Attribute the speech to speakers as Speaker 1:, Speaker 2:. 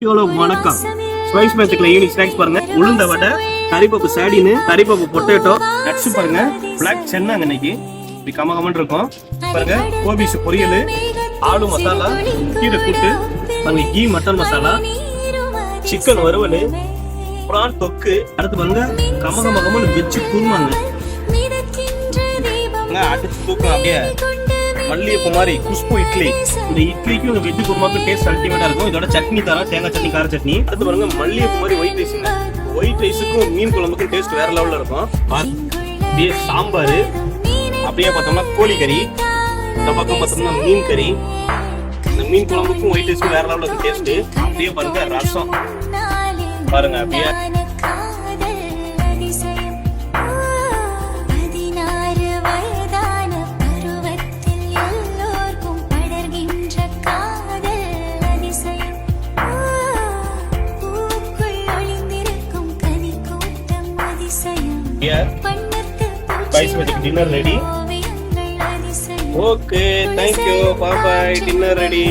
Speaker 1: வணக்கம். Spice மேஜிக்ல evening snacks பாருங்க. உளுந்த வடை, கறிப்பப்பு சாடினு, கறிப்பப்பு பொட்டேட்டோ, நட்ஸ் பாருங்க, பிளாக் சென்னாங்க இன்னைக்கு இப்படி கமகமன்னு இருக்கும் பாருங்க. கோபிஸ் பொரியல், ஆலு மசாலா, கீரை கூட்டு பாருங்க, கீ மட்டன் மசாலா, சிக்கன் வறுவல், பிரான் தொக்கு, அடுத்து பாருங்க கமகமகமன்னு வெச்சு குருமாங்க. அடிச்சு தூக்கம் அப்படியே மல்லிகைப்பூ மாதிரி குஷ்பு இட்லி. இந்த இட்லிக்கும் இந்த வெஜ்ஜு குருமாக்கும் டேஸ்ட் அல்டிமேட்டா இருக்கும். இதோட சட்னி தரோம், தேங்காய் சட்னி, கார சட்னி. அடுத்து பாருங்க மல்லிகைப்பூ மாதிரி ஒயிட் ரைஸுங்க. ஒயிட் ரைஸுக்கும் மீன் குழம்புக்கும் டேஸ்ட் வேற லெவல்ல இருக்கும். அப்படியே சாம்பார், அப்படியே பார்த்தோம்னா கோழிக்கறி, இந்த பக்கம் பார்த்தோம்னா மீன் கறி. இந்த மீன் குழம்புக்கும் ஒயிட் ரைஸுக்கும் வேற லெவல்ல இருக்கு டேஸ்ட். அப்படியே பாருங்க ரசம் பாருங்க அப்படியே. Spice Magic dinner ready. Okay, thank you. Bye bye. Dinner ready.